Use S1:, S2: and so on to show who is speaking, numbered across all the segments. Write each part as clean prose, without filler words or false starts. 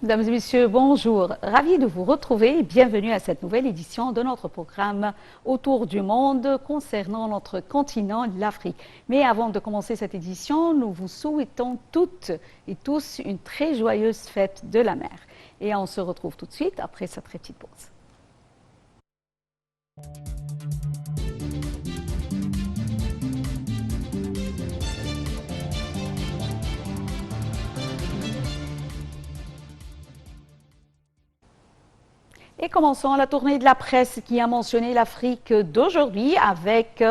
S1: Mesdames et messieurs, bonjour. Ravi de vous retrouver et bienvenue à cette nouvelle édition de notre programme Autour du monde concernant notre continent, l'Afrique. Mais avant de commencer cette édition, nous vous souhaitons toutes et tous une très joyeuse fête de la mer. Et on se retrouve tout de suite après cette très petite pause. Et commençons la tournée de la presse qui a mentionné l'Afrique d'aujourd'hui avec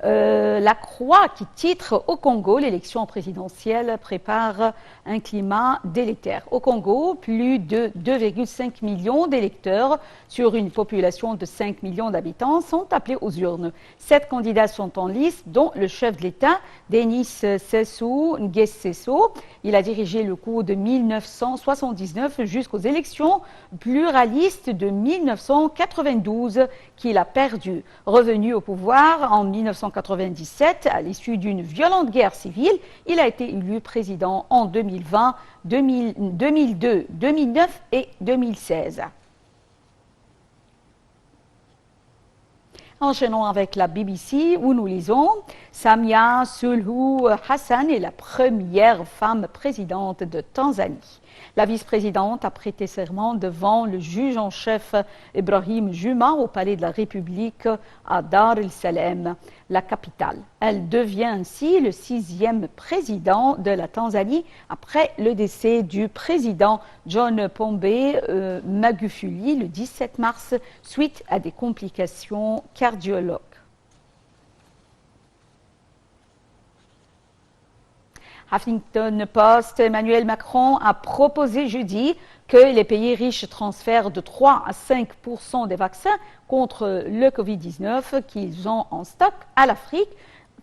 S1: la Croix qui titre « Au Congo, l'élection présidentielle prépare un climat délétère ». Au Congo, plus de 2,5 millions d'électeurs sur une population de 5 millions d'habitants sont appelés aux urnes. 7 candidats sont en lice, dont le chef de l'État, Denis Sassou Nguesso. Il a dirigé le coup de 1979 jusqu'aux élections pluralistes de 1992 qu'il a perdu. Revenu au pouvoir en 1997, à l'issue d'une violente guerre civile, il a été élu président en 2020, 2002, 2009 et 2016. Enchaînons avec la BBC où nous lisons « Samia Suluhu Hassan est la première femme présidente de Tanzanie ». La vice-présidente a prêté serment devant le juge en chef Ibrahim Juma au Palais de la République à Dar el-Salem, la capitale. Elle devient ainsi le 6e président de la Tanzanie après le décès du président John Pombe Magufuli le 17 mars suite à des complications cardiologiques. Huffington Post, Emmanuel Macron a proposé jeudi que les pays riches transfèrent de 3 à 5% des vaccins contre le Covid-19 qu'ils ont en stock à l'Afrique,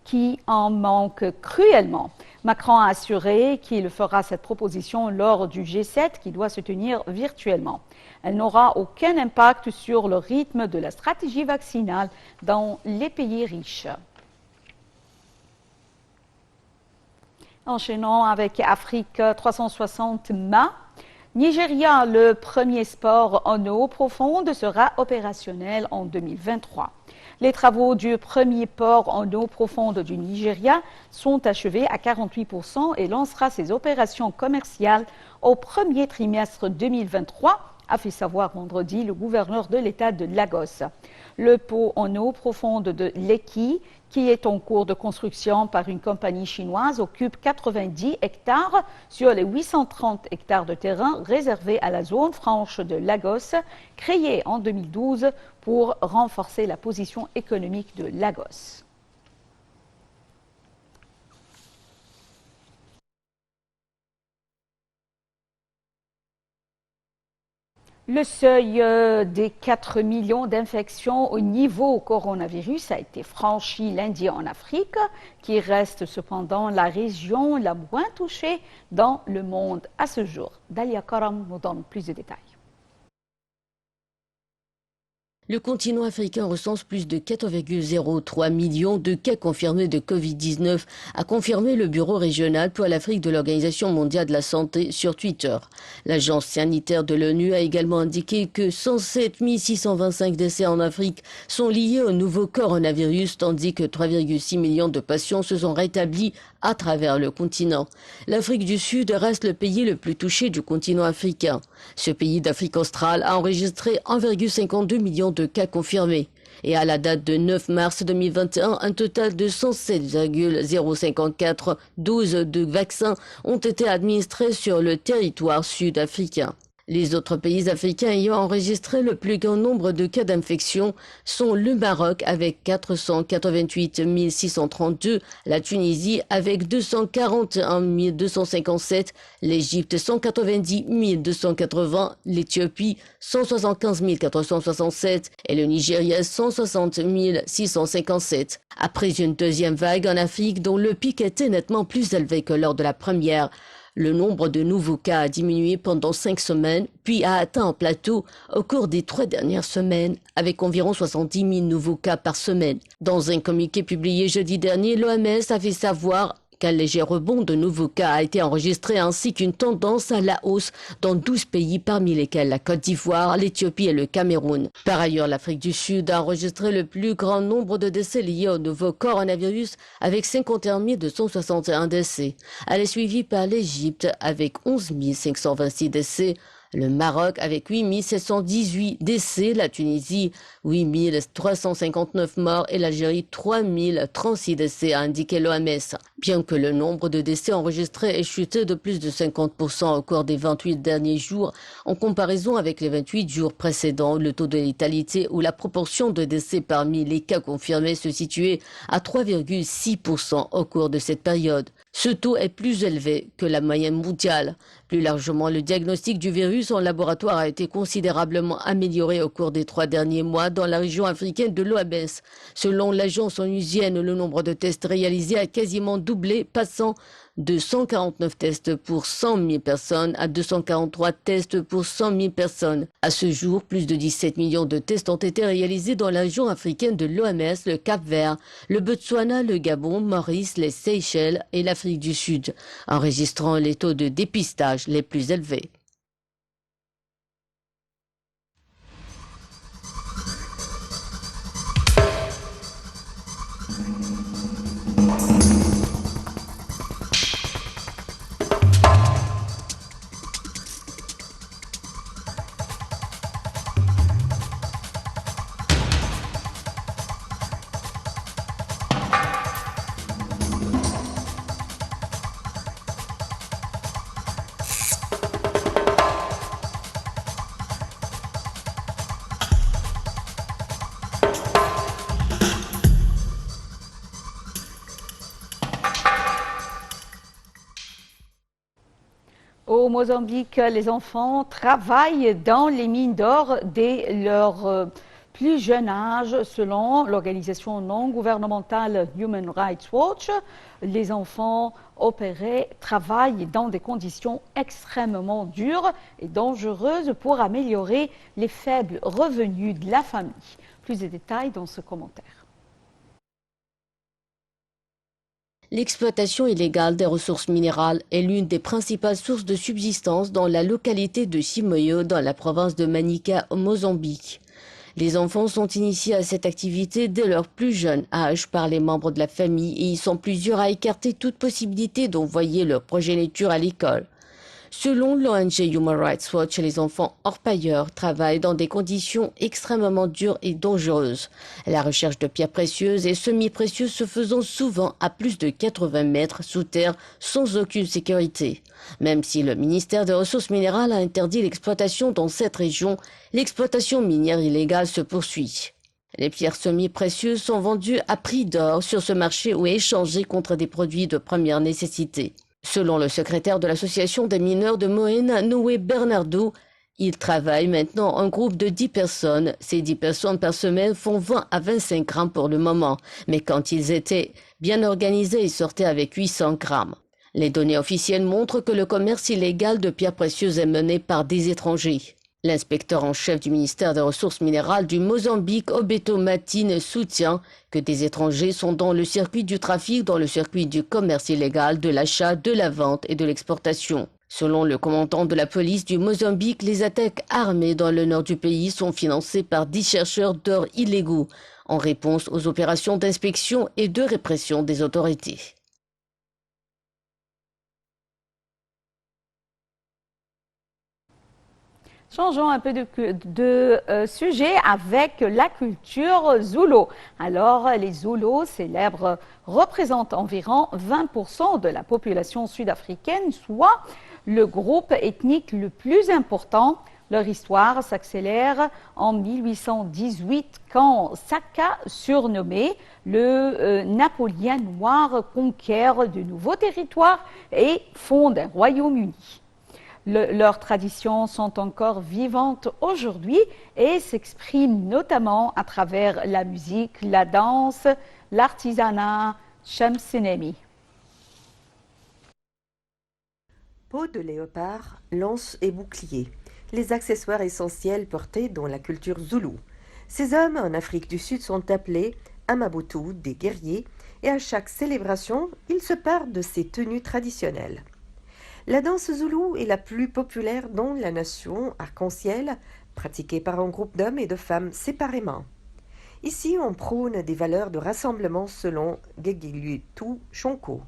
S1: qui en manque cruellement. Macron a assuré qu'il fera cette proposition lors du G7 qui doit se tenir virtuellement. Elle n'aura aucun impact sur le rythme de la stratégie vaccinale dans les pays riches. Enchaînons avec Afrique 360 MA. Nigeria, le premier sport en eau profonde, sera opérationnel en 2023. Les travaux du premier port en eau profonde du Nigeria sont achevés à 48% et lancera ses opérations commerciales au premier trimestre 2023, a fait savoir vendredi le gouverneur de l'État de Lagos. Le port en eau profonde de Lekki, qui est en cours de construction par une compagnie chinoise, occupe 90 hectares sur les 830 hectares de terrain réservés à la zone franche de Lagos, créée en 2012 pour renforcer la position économique de Lagos. Le seuil des 4 millions d'infections au niveau coronavirus a été franchi lundi en Afrique, qui reste cependant la région la moins touchée dans le monde à ce jour. Dalia Karam nous donne plus de détails.
S2: Le continent africain recense plus de 4,03 millions de cas confirmés de Covid-19, a confirmé le bureau régional pour l'Afrique de l'Organisation mondiale de la santé sur Twitter. L'agence sanitaire de l'ONU a également indiqué que 107 625 décès en Afrique sont liés au nouveau coronavirus, tandis que 3,6 millions de patients se sont rétablis à travers le continent. L'Afrique du Sud reste le pays le plus touché du continent africain. Ce pays d'Afrique australe a enregistré 1,52 million de cas confirmés. Et à la date de 9 mars 2021, un total de 107,054 doses de vaccins ont été administrées sur le territoire sud-africain. Les autres pays africains ayant enregistré le plus grand nombre de cas d'infection sont le Maroc avec 488 632, la Tunisie avec 241 257, l'Égypte 190 280, l'Éthiopie 175 467 et le Nigeria 160 657. Après une deuxième vague en Afrique dont le pic était nettement plus élevé que lors de la première, le nombre de nouveaux cas a diminué pendant 5 semaines, puis a atteint un plateau au cours des 3 dernières semaines, avec environ 70 000 nouveaux cas par semaine. Dans un communiqué publié jeudi dernier, l'OMS a fait savoir qu'un léger rebond de nouveaux cas a été enregistré ainsi qu'une tendance à la hausse dans 12 pays parmi lesquels la Côte d'Ivoire, l'Éthiopie et le Cameroun. Par ailleurs, l'Afrique du Sud a enregistré le plus grand nombre de décès liés au nouveau coronavirus avec 51 261 décès. Elle est suivie par l'Égypte avec 11 526 décès, le Maroc avec 8 718 décès, la Tunisie 8 359 morts et l'Algérie 3 036 décès, a indiqué l'OMS. Bien que le nombre de décès enregistrés ait chuté de plus de 50% au cours des 28 derniers jours, en comparaison avec les 28 jours précédents, le taux de létalité ou la proportion de décès parmi les cas confirmés se situait à 3,6% au cours de cette période. Ce taux est plus élevé que la moyenne mondiale. Plus largement, le diagnostic du virus en laboratoire a été considérablement amélioré au cours des 3 derniers mois dans la région africaine de l'OMS. Selon l'agence onusienne, le nombre de tests réalisés a quasiment doublé, passant de 149 tests pour 100 000 personnes à 243 tests pour 100 000 personnes. À ce jour, plus de 17 millions de tests ont été réalisés dans la région africaine de l'OMS, le Cap-Vert, le Botswana, le Gabon, Maurice, les Seychelles et l'Afrique du Sud, enregistrant les taux de dépistage les plus élevés.
S1: Au Mozambique, les enfants travaillent dans les mines d'or dès leur plus jeune âge, selon l'organisation non gouvernementale Human Rights Watch. Les enfants opérés travaillent dans des conditions extrêmement dures et dangereuses pour améliorer les faibles revenus de la famille. Plus de détails dans ce commentaire.
S2: L'exploitation illégale des ressources minérales est l'une des principales sources de subsistance dans la localité de Chimoio, dans la province de Manica, au Mozambique. Les enfants sont initiés à cette activité dès leur plus jeune âge par les membres de la famille et ils sont plusieurs à écarter toute possibilité d'envoyer leur progéniture à l'école. Selon l'ONG Human Rights Watch, les enfants orpailleurs travaillent dans des conditions extrêmement dures et dangereuses. La recherche de pierres précieuses et semi-précieuses se faisant souvent à plus de 80 mètres sous terre sans aucune sécurité. Même si le ministère des Ressources minérales a interdit l'exploitation dans cette région, l'exploitation minière illégale se poursuit. Les pierres semi-précieuses sont vendues à prix d'or sur ce marché ou échangées contre des produits de première nécessité. Selon le secrétaire de l'association des mineurs de Moena, Noé Bernardo, il travaille maintenant en groupe de 10 personnes. Ces 10 personnes par semaine font 20 à 25 grammes pour le moment. Mais quand ils étaient bien organisés, ils sortaient avec 800 grammes. Les données officielles montrent que le commerce illégal de pierres précieuses est mené par des étrangers. L'inspecteur en chef du ministère des Ressources minérales du Mozambique, Obeto Matine, soutient que des étrangers sont dans le circuit du trafic, dans le circuit du commerce illégal, de l'achat, de la vente et de l'exportation. Selon le commandant de la police du Mozambique, les attaques armées dans le nord du pays sont financées par 10 chercheurs d'or illégaux, en réponse aux opérations d'inspection et de répression des autorités.
S1: Changeons un peu de sujet avec la culture Zoulou. Alors, les Zoulous célèbres représentent environ 20% de la population sud-africaine, soit le groupe ethnique le plus important. Leur histoire s'accélère en 1818 quand Saka, surnommé le Napoléon noir, conquiert de nouveaux territoires et fonde un royaume-uni. Leurs traditions sont encore vivantes aujourd'hui et s'expriment notamment à travers la musique, la danse, l'artisanat, Shamsinemi.
S3: Peau de léopard, lance et bouclier, les accessoires essentiels portés dans la culture zoulou. Ces hommes en Afrique du Sud sont appelés Amabutu, des guerriers, et à chaque célébration, il se pare de ses tenues traditionnelles. La danse zoulou est la plus populaire dans la nation arc-en-ciel, pratiquée par un groupe d'hommes et de femmes séparément. Ici, on prône des valeurs de rassemblement selon Gegilutu Shonko.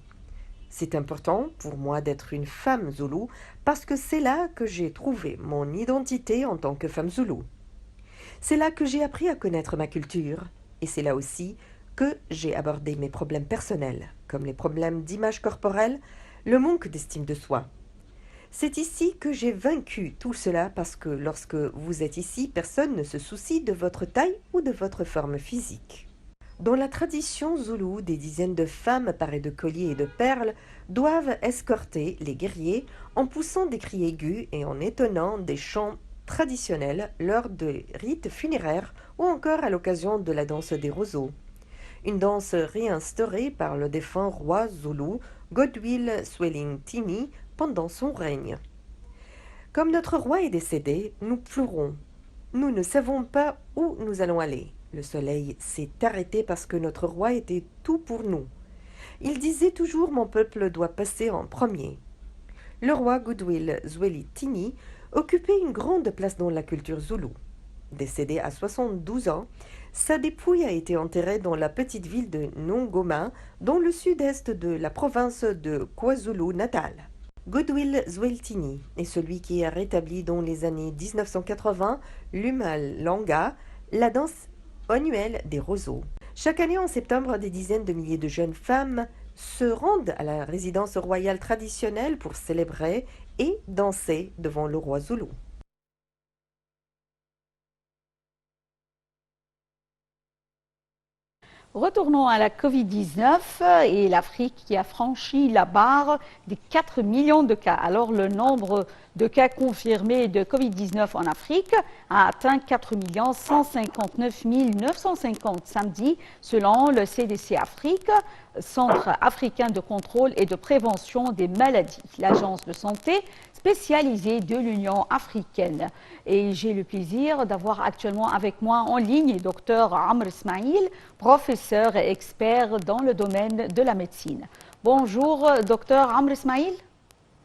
S3: C'est important pour moi d'être une femme zoulou parce que c'est là que j'ai trouvé mon identité en tant que femme zoulou. C'est là que j'ai appris à connaître ma culture et c'est là aussi que j'ai abordé mes problèmes personnels, comme les problèmes d'image corporelle, le manque d'estime de soi. C'est ici que j'ai vaincu tout cela parce que lorsque vous êtes ici, personne ne se soucie de votre taille ou de votre forme physique. Dans la tradition zoulou, des dizaines de femmes parées de colliers et de perles doivent escorter les guerriers en poussant des cris aigus et en étonnant des chants traditionnels lors de rites funéraires ou encore à l'occasion de la danse des roseaux. Une danse réinstaurée par le défunt roi zoulou Godwill Zwelithini pendant son règne. Comme notre roi est décédé, nous pleurons. Nous ne savons pas où nous allons aller. Le soleil s'est arrêté parce que notre roi était tout pour nous. Il disait toujours « Mon peuple doit passer en premier ». Le roi Godwill Zwelithini occupait une grande place dans la culture zoulou. Décédé à 72 ans, sa dépouille a été enterrée dans la petite ville de Ngoma, dans le sud-est de la province de KwaZulu-Natal. Godwill Zwelithini est celui qui a rétabli dans les années 1980 l'Umalanga, la danse annuelle des roseaux. Chaque année en septembre, des dizaines de milliers de jeunes femmes se rendent à la résidence royale traditionnelle pour célébrer et danser devant le roi zoulou.
S1: Retournons à la Covid-19 et l'Afrique qui a franchi la barre des 4 millions de cas. Alors, le nombre de cas confirmés de Covid-19 en Afrique a atteint 4 159 950 samedi, selon le CDC Afrique, Centre africain de contrôle et de prévention des maladies, l'agence de santé spécialisée de l'Union africaine. Et j'ai le plaisir d'avoir actuellement avec moi en ligne Dr Amr Smail, professeur et expert dans le domaine de la médecine. Bonjour, Dr Amr Smail.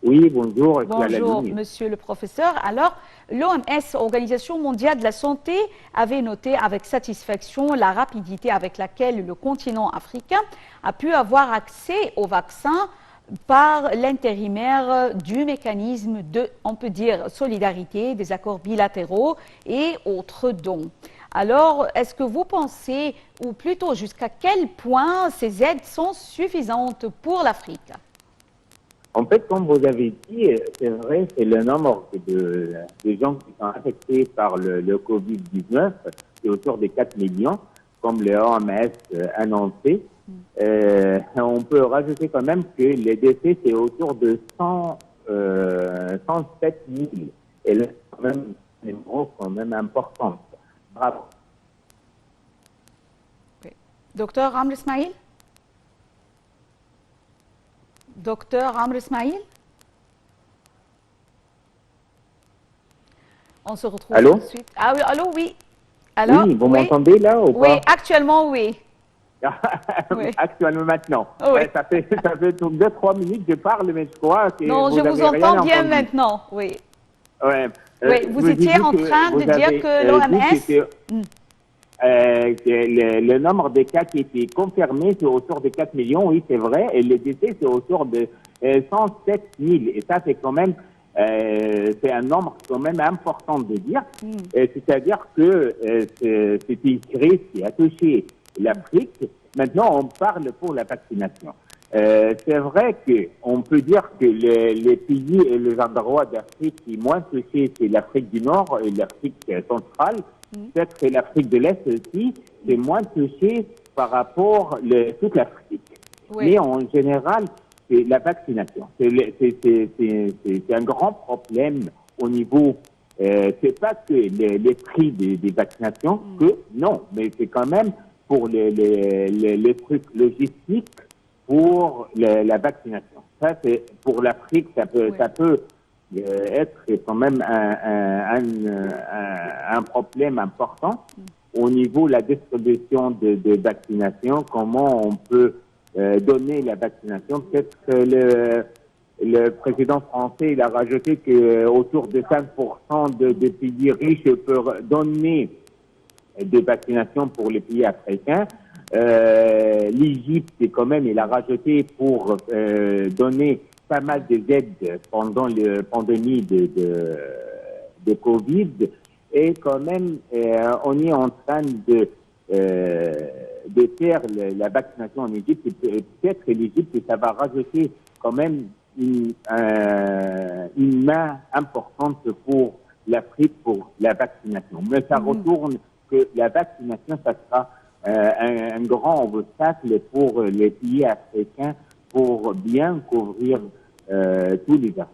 S4: Oui, bonjour.
S1: Bonjour, monsieur le professeur. Alors, l'OMS, Organisation mondiale de la santé, avait noté avec satisfaction la rapidité avec laquelle le continent africain a pu avoir accès au vaccin par l'intérimaire du mécanisme de, on peut dire, solidarité, des accords bilatéraux et autres dons. Alors, est-ce que vous pensez, ou plutôt jusqu'à quel point ces aides sont suffisantes pour l'Afrique?
S4: En fait, comme vous avez dit, c'est vrai, c'est le nombre de gens qui sont affectés par le Covid-19, c'est autour des 4 millions, comme le OMS annoncé. On peut rajouter quand même que les décès, c'est autour de 107 000. Et là, quand même, c'est une grosse quand même importante. Bravo.
S1: Oui. Docteur Amr Smail? Docteur Amr Smail? On se retrouve
S4: allô?
S1: tout de suite. Ah oui, allô, oui. Alors,
S4: oui, vous m'entendez là ou pas?
S1: Oui, actuellement, oui.
S4: Oui. Actuellement maintenant.
S1: Oui.
S4: Ouais, ça fait 2-3 minutes que je parle, mais je crois que
S1: non, je vous entends bien maintenant, oui.
S4: Ouais.
S1: Oui, vous étiez en train de dire que l'OMS...
S4: le nombre de cas qui étaient confirmés, c'est autour de 4 millions, oui, c'est vrai, et les décès, c'est autour de 107 000. Et ça, c'est quand même, c'est un nombre quand même important de dire. C'est-à-dire que c'est une crise qui a touché l'Afrique. Maintenant, on parle pour la vaccination. C'est vrai qu'on peut dire que les pays et les endroits d'Afrique qui sont moins touchés, c'est l'Afrique du Nord et l'Afrique centrale. Peut-être que l'Afrique de l'Est aussi, c'est moins touché par rapport à toute l'Afrique. Oui. Mais en général, c'est la vaccination. C'est un grand problème au niveau... c'est pas que les prix des vaccinations, que non, mais c'est quand même pour les trucs logistiques pour la vaccination. Ça, c'est pour l'Afrique, ça peut être quand même un problème important au niveau de la distribution de vaccination. Comment on peut donner la vaccination. Peut-être que le président français il a rajouté que autour de 5% des pays riches peuvent donner des vaccinations pour les pays africains. L'Égypte, quand même, il a rajouté pour donner pas mal d'aides pendant la pandémie de Covid. Et quand même, on est en train de faire la vaccination en Égypte. Peut-être que l'Égypte, ça va rajouter quand même une main importante pour l'Afrique pour la vaccination. Mais ça retourne que la vaccination, ça sera un grand obstacle pour les pays africains pour bien couvrir tous les Africains.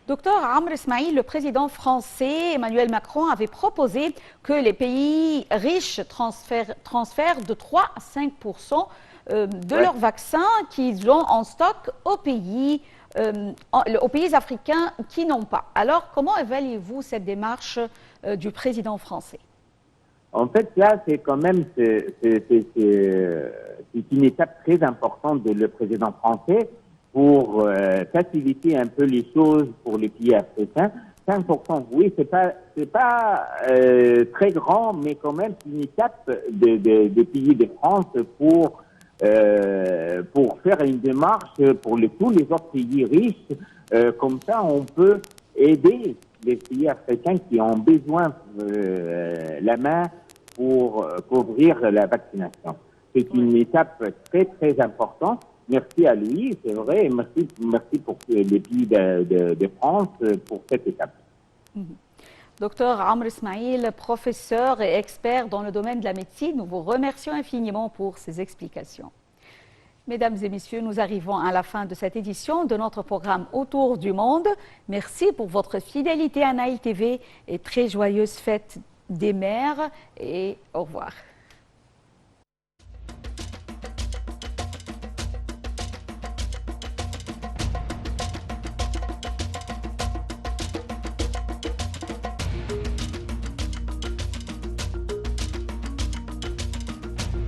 S1: Docteur Amr Ismail, le président français Emmanuel Macron avait proposé que les pays riches transfèrent de 3 à 5% de leurs vaccins qu'ils ont en stock aux pays africains qui n'ont pas. Alors, comment évaluez-vous cette démarche du président français?
S4: En fait, là, c'est quand même une étape très importante de le président français pour faciliter un peu les choses pour les pays africains. 5%, oui, c'est pas très grand, mais quand même c'est une étape de pays de France pour faire une démarche pour tous les autres pays riches. Comme ça, on peut aider les pays africains qui ont besoin la main pour couvrir la vaccination. C'est une étape très, très importante. Merci à lui, c'est vrai, et merci pour les pays de France pour cette étape.
S1: Docteur Amr Ismail, professeur et expert dans le domaine de la médecine, nous vous remercions infiniment pour ces explications. Mesdames et messieurs, nous arrivons à la fin de cette édition de notre programme Autour du monde. Merci pour votre fidélité à Nile TV et très joyeuse fête des mères et au revoir.